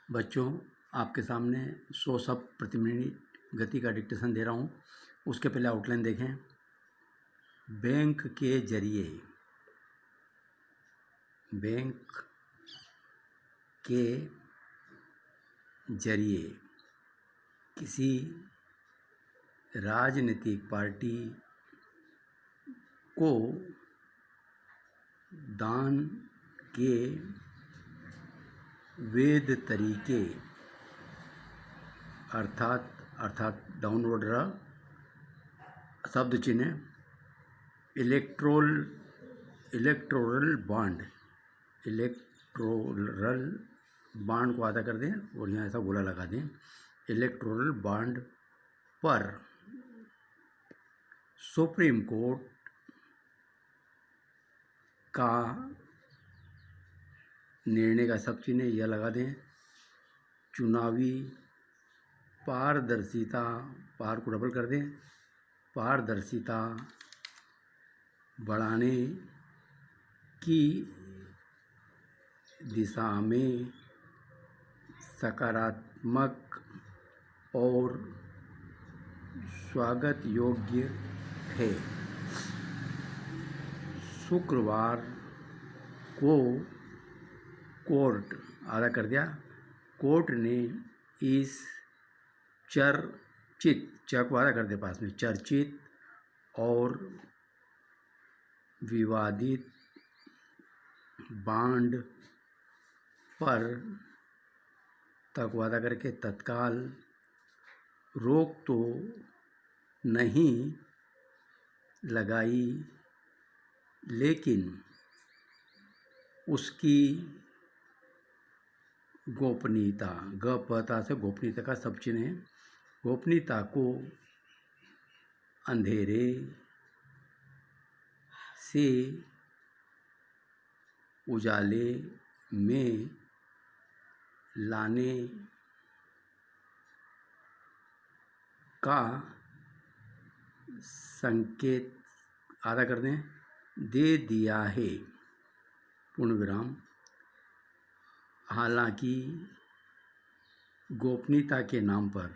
बच्चों, आपके सामने 100 शब्द प्रति मिनट गति का डिक्टेशन दे रहा हूँ। उसके पहले आउटलाइन देखें। बैंक के जरिए किसी राजनीतिक पार्टी को दान के वैध तरीके अर्थात डाउनवर्ड शब्द चिन्ह इलेक्टोरल बॉन्ड को आधा कर दें और यहाँ ऐसा गोला लगा दें। इलेक्टोरल बॉन्ड पर सुप्रीम कोर्ट का निर्णय का सब चिन्ह यह लगा दें। चुनावी पारदर्शिता, पार को डबल कर दें, पारदर्शिता बढ़ाने की दिशा में सकारात्मक और स्वागत योग्य है। शुक्रवार को कोर्ट आधा कर दिया। कोर्ट ने इस चर्चित को आधा कर दे पास में चर्चित और विवादित बॉन्ड पर तक वादा करके तत्काल रोक तो नहीं लगाई, लेकिन उसकी गोपनीयता, गपता से गोपनीयता का सब चिन्ह है, गोपनीयता को अंधेरे से उजाले में लाने का संकेत आधा कर दें दे दिया है, पूर्ण विराम। हालांकि गोपनीयता के नाम पर,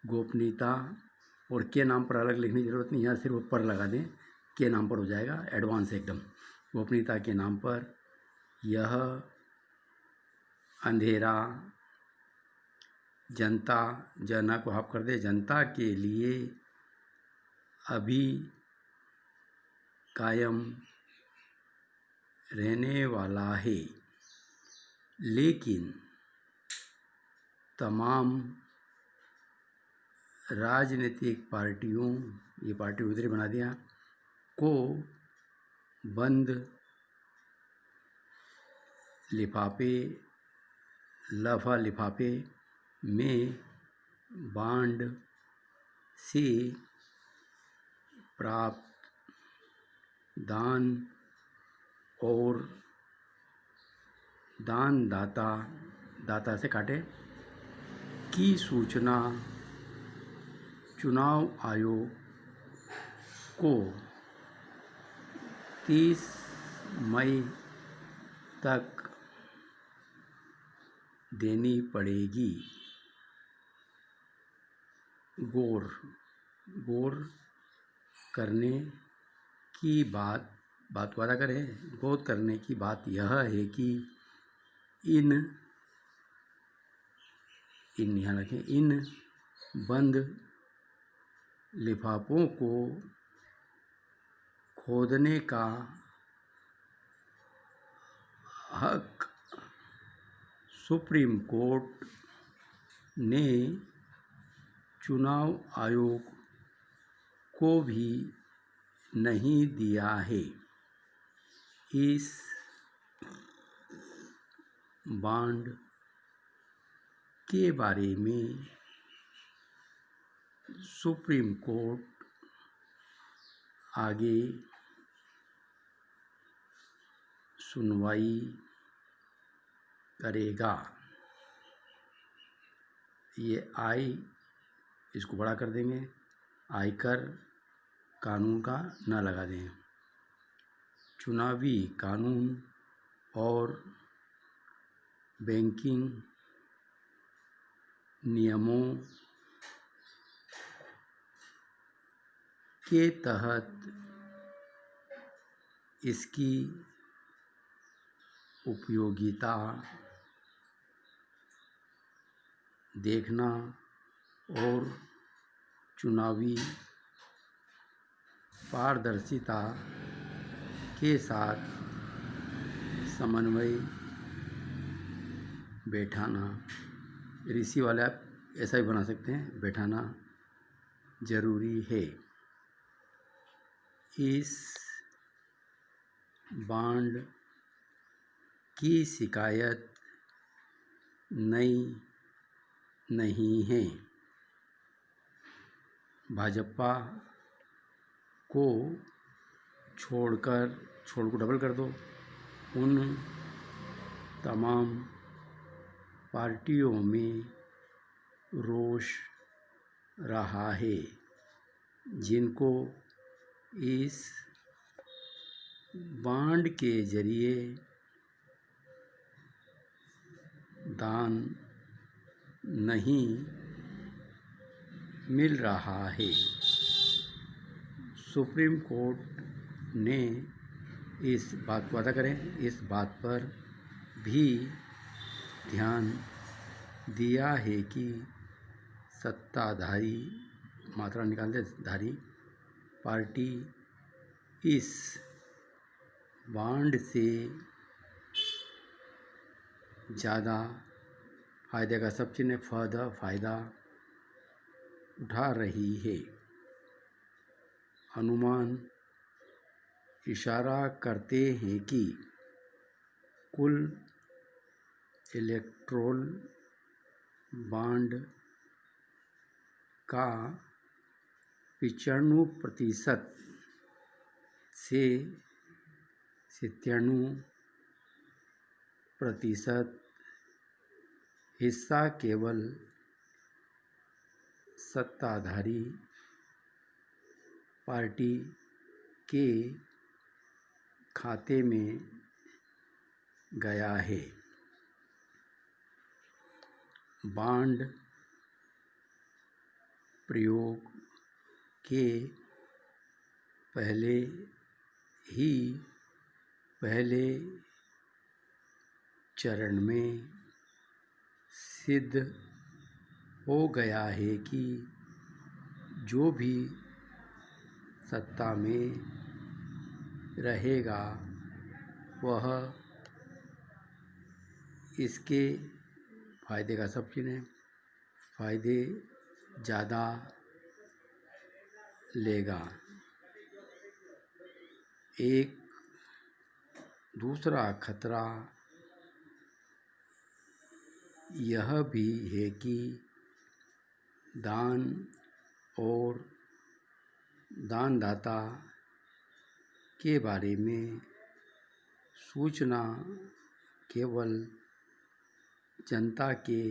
गोपनीयता और के नाम पर अलग लिखने की ज़रूरत नहीं, यहाँ सिर्फ पर लगा दें, के नाम पर हो जाएगा, एडवांस एकदम। गोपनीयता के नाम पर यह अंधेरा जना को हाफ कर दे, जनता के लिए अभी कायम रहने वाला है, लेकिन तमाम राजनीतिक पार्टियों, ये पार्टी उधर बना दिया, को बंद लिफाफे में बॉन्ड से प्राप्त दान और दाता से काटे की सूचना चुनाव आयोग को 30 मई तक देनी पड़ेगी। गौर करने की बात वादा करें। गौर करने की बात यह है कि इन यहाँ रखें, इन बंद लिफाफों को खोदने का हक सुप्रीम कोर्ट ने चुनाव आयोग को भी नहीं दिया है। इस बॉन्ड के बारे में सुप्रीम कोर्ट आगे सुनवाई करेगा। ये इसको बड़ा कर देंगे, आयकर कानून का न लगा दें। चुनावी कानून और बैंकिंग नियमों के तहत इसकी उपयोगिता देखना और चुनावी पारदर्शिता के साथ समन्वय बैठाना, ऋषि वाले आप ऐसा भी बना सकते हैं, बैठाना जरूरी है। इस बांड की शिकायत नई नहीं है। भाजपा को छोड़ को डबल कर दो। उन तमाम पार्टियों में रोष रहा है जिनको इस बांड के जरिए दान नहीं मिल रहा है। सुप्रीम कोर्ट ने इस बात को वादा करें, इस बात पर भी ध्यान दिया है कि सत्ताधारी मात्रा निकालते धारी पार्टी इस बांड से ज़्यादा फायदे का सब चीज़ फ़ायदा उठा रही है। अनुमान इशारा करते हैं कि कुल इलेक्टोरल बांड का 95% से 97% हिस्सा केवल सत्ताधारी पार्टी के खाते में गया है। बांड प्रयोग के पहले चरण में सिद्ध हो गया है कि जो भी सत्ता में रहेगा वह इसके फायदे का सब चीज़ है, फायदे ज़्यादा लेगा। एक दूसरा खतरा यह भी है कि दान और दानदाता के बारे में सूचना केवल जनता के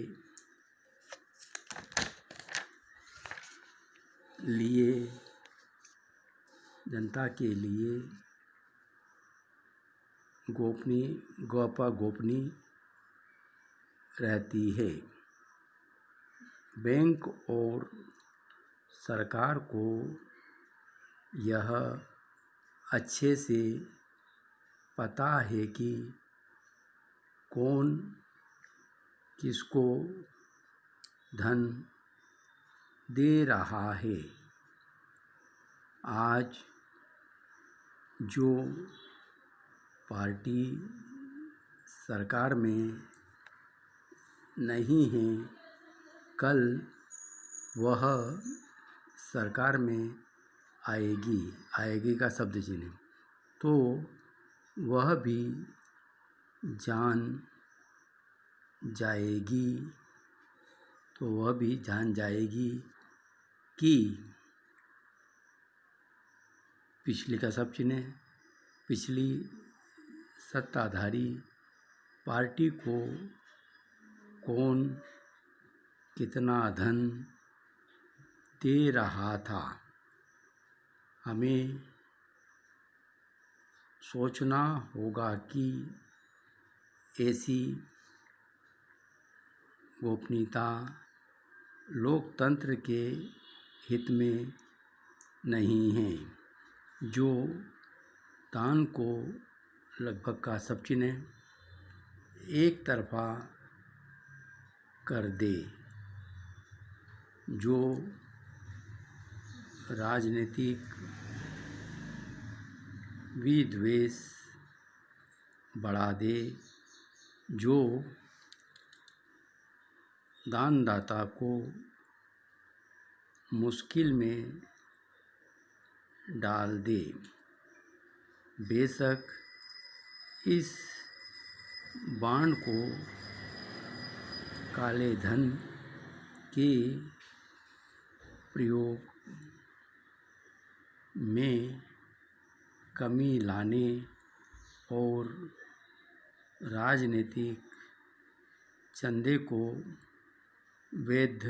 लिए गोपनीय रहती है। बैंक और सरकार को यह अच्छे से पता है कि कौन किसको धन दे रहा है। आज जो पार्टी सरकार में नहीं है, कल वह सरकार में आएगी का शब्द चिन्ह, तो वह भी जान जाएगी कि पिछली का सब चिन्ह पिछली सत्ताधारी पार्टी को कौन कितना धन दे रहा था। हमें सोचना होगा कि ऐसी गोपनीयता लोकतंत्र के हित में नहीं हैं। जो दान को लगभग का सब चिन्ह एक तरफा कर दे, जो राजनीतिक विद्वेष बढ़ा दे, जो दानदाता को मुश्किल में डाल दे। बेशक इस बाण को काले धन के प्रयोग में कमी लाने और राजनीतिक चंदे को वैध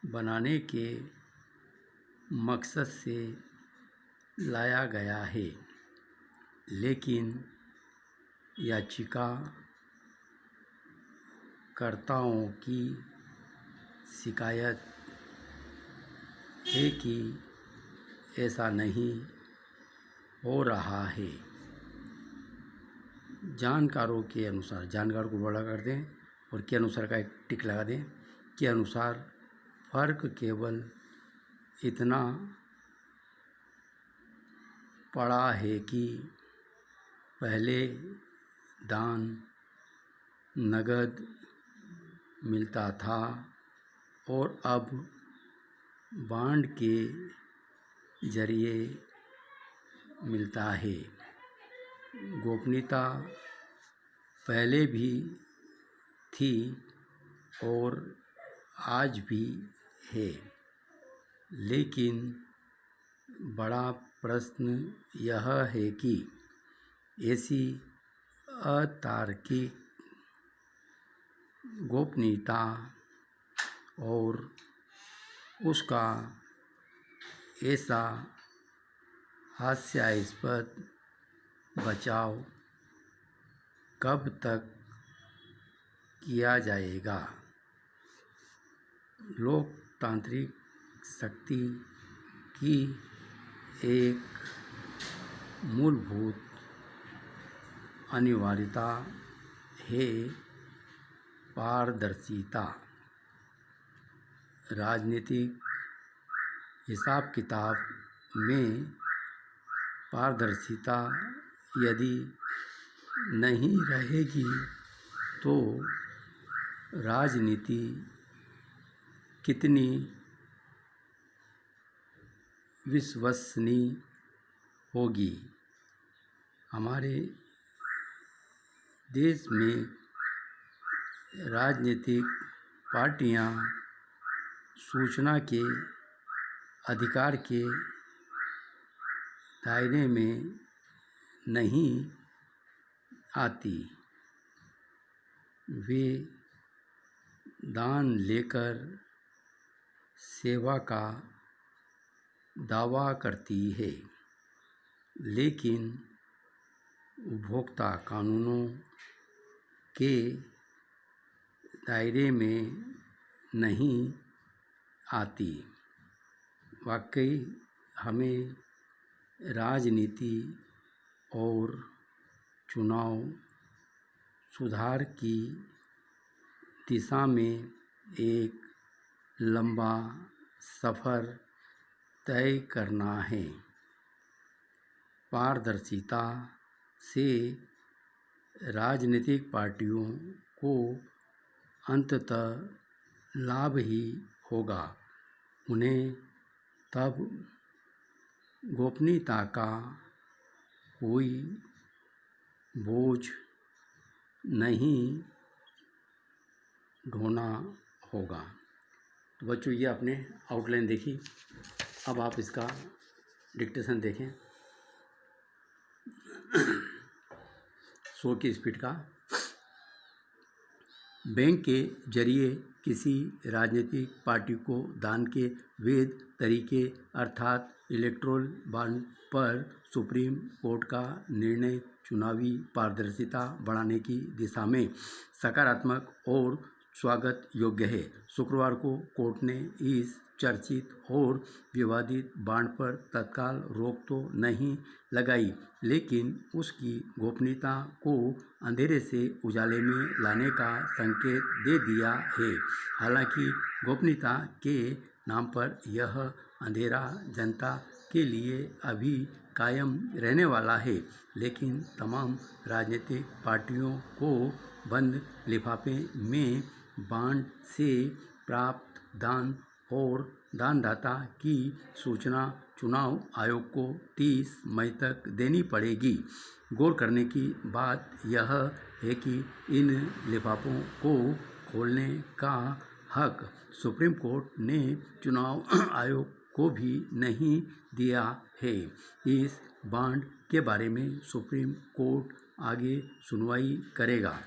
बनाने के मकसद से लाया गया है। लेकिन याचिकाकर्ताओं की शिकायत है कि ऐसा नहीं हो रहा है। जानकारों के अनुसार, जानकार को बड़ा कर दें और के अनुसार का एक टिक लगा दें, के अनुसार फर्क केवल इतना पड़ा है कि पहले दान नगद मिलता था और अब बांड के जरिए मिलता है। गोपनीयता पहले भी थी और आज भी है, लेकिन बड़ा प्रश्न यह है कि ऐसी अतार्किक गोपनीयता और उसका ऐसा हास्यास्पद बचाव कब तक किया जाएगा। लोकतांत्रिक शक्ति की एक मूलभूत अनिवार्यता है पारदर्शिता। राजनीतिक हिसाब किताब में पारदर्शिता यदि नहीं रहेगी तो राजनीति कितनी विश्वसनीय होगी। हमारे देश में राजनीतिक पार्टियां सूचना के अधिकार के दायरे में नहीं आती। वे दान लेकर सेवा का दावा करती है, लेकिन उपभोक्ता कानूनों के दायरे में नहीं आती। वाकई हमें राजनीति और चुनाव सुधार की दिशा में एक लंबा सफ़र तय करना है। पारदर्शिता से राजनीतिक पार्टियों को अंततः लाभ ही होगा। उन्हें तब गोपनीयता का कोई बोझ नहीं ढोना होगा। तो बच्चों, ये आपने आउटलाइन देखी। अब आप इसका डिक्टेशन देखें 100 की स्पीड का। बैंक के जरिए किसी राजनीतिक पार्टी को दान के वैध तरीके अर्थात इलेक्टोरल बॉन्ड पर सुप्रीम कोर्ट का निर्णय चुनावी पारदर्शिता बढ़ाने की दिशा में सकारात्मक और स्वागत योग्य है। शुक्रवार को कोर्ट ने इस चर्चित और विवादित बांड पर तत्काल रोक तो नहीं लगाई, लेकिन उसकी गोपनीयता को अंधेरे से उजाले में लाने का संकेत दे दिया है। हालांकि गोपनीयता के नाम पर यह अंधेरा जनता के लिए अभी कायम रहने वाला है, लेकिन तमाम राजनीतिक पार्टियों को बंद लिफाफे में बांड से प्राप्त दान और दानदाता की सूचना चुनाव आयोग को 30 मई तक देनी पड़ेगी। गौर करने की बात यह है कि इन लिफाफों को खोलने का हक सुप्रीम कोर्ट ने चुनाव आयोग को भी नहीं दिया है। इस बांड के बारे में सुप्रीम कोर्ट आगे सुनवाई करेगा।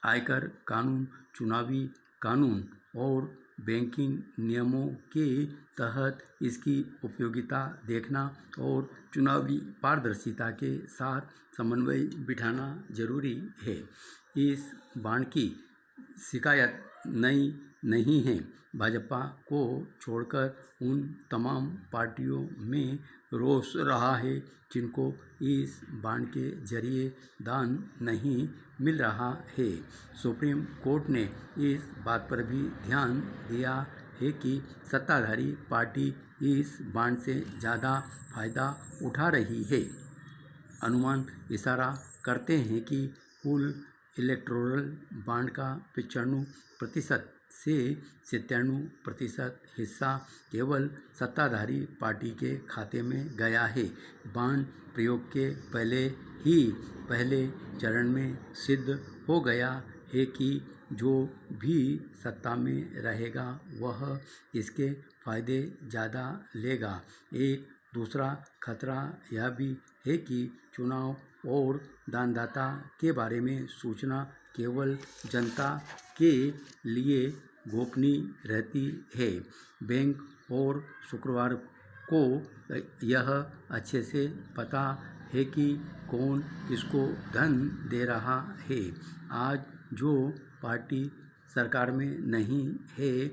आयकर कानून, चुनावी कानून और बैंकिंग नियमों के तहत इसकी उपयोगिता देखना और चुनावी पारदर्शिता के साथ समन्वय बिठाना जरूरी है। इस बांड की शिकायत नई नहीं है। भाजपा को छोड़कर उन तमाम पार्टियों में रोष रहा है जिनको इस बांड के जरिए दान नहीं मिल रहा है। सुप्रीम कोर्ट ने इस बात पर भी ध्यान दिया है कि सत्ताधारी पार्टी इस बांड से ज़्यादा फायदा उठा रही है। अनुमान इशारा करते हैं कि कुल इलेक्टोरल बांड का 95% से 97% हिस्सा केवल सत्ताधारी पार्टी के खाते में गया है। बांड प्रयोग के पहले चरण में सिद्ध हो गया है कि जो भी सत्ता में रहेगा वह इसके फायदे ज़्यादा लेगा। एक दूसरा खतरा यह भी है कि चुनाव और दानदाता के बारे में सूचना केवल जनता के लिए गोपनीय रहती है। बैंक और शुक्रवार को यह अच्छे से पता है कि कौन किसको धन दे रहा है। आज जो पार्टी सरकार में नहीं है,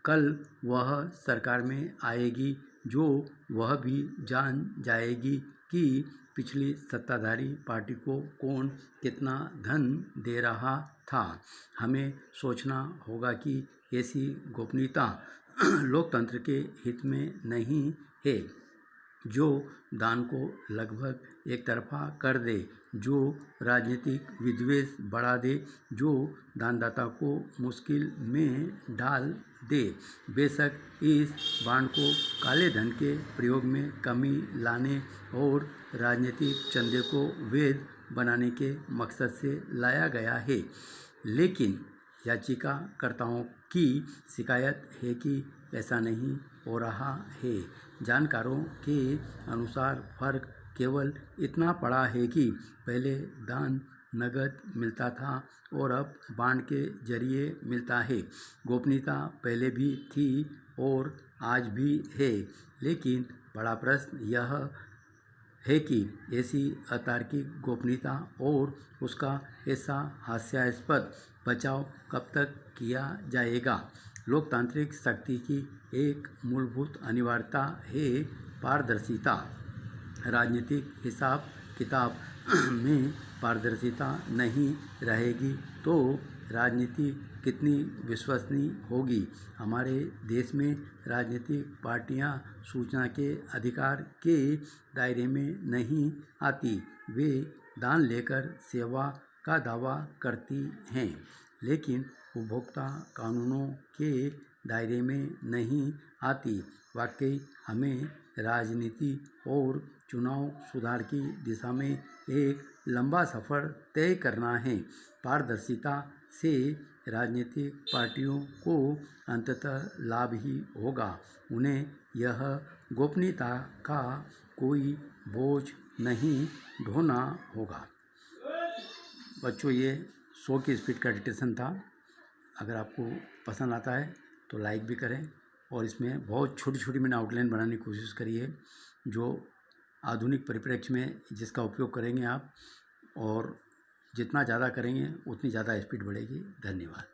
कल वह सरकार में आएगी, जो वह भी जान जाएगी कि पिछली सत्ताधारी पार्टी को कौन कितना धन दे रहा था। हमें सोचना होगा कि ऐसी गोपनीयता लोकतंत्र के हित में नहीं है, जो दान को लगभग एक तरफा कर दे, जो राजनीतिक विद्वेष बढ़ा दे, जो दानदाता को मुश्किल में डाल दे। बेशक इस बांड को काले धन के प्रयोग में कमी लाने और राजनीतिक चंदे को वैध बनाने के मकसद से लाया गया है, लेकिन याचिकाकर्ताओं की शिकायत है कि ऐसा नहीं हो रहा है। जानकारों के अनुसार फर्क केवल इतना पड़ा है कि पहले दान नगद मिलता था और अब बांड के जरिए मिलता है। गोपनीयता पहले भी थी और आज भी है, लेकिन बड़ा प्रश्न यह है कि ऐसी अतार्किक गोपनीयता और उसका ऐसा हास्यास्पद बचाव कब तक किया जाएगा। लोकतांत्रिक शक्ति की एक मूलभूत अनिवार्यता है पारदर्शिता। राजनीतिक हिसाब किताब में पारदर्शिता नहीं रहेगी तो राजनीति कितनी विश्वसनीय होगी। हमारे देश में राजनीतिक पार्टियां सूचना के अधिकार के दायरे में नहीं आती। वे दान लेकर सेवा का दावा करती हैं, लेकिन उपभोक्ता कानूनों के दायरे में नहीं आती। वाकई हमें राजनीति और चुनाव सुधार की दिशा में एक लंबा सफ़र तय करना है। पारदर्शिता से राजनीतिक पार्टियों को अंततः लाभ ही होगा। उन्हें यह गोपनीयता का कोई बोझ नहीं ढोना होगा। बच्चों, ये 100 की स्पीड का डिक्टेशन था। अगर आपको पसंद आता है तो लाइक भी करें, और इसमें बहुत छोटी छोटी मैंने आउटलाइन बनाने की कोशिश करी है, जो आधुनिक परिप्रेक्ष्य में जिसका उपयोग करेंगे आप, और जितना ज़्यादा करेंगे उतनी ज़्यादा स्पीड बढ़ेगी। धन्यवाद।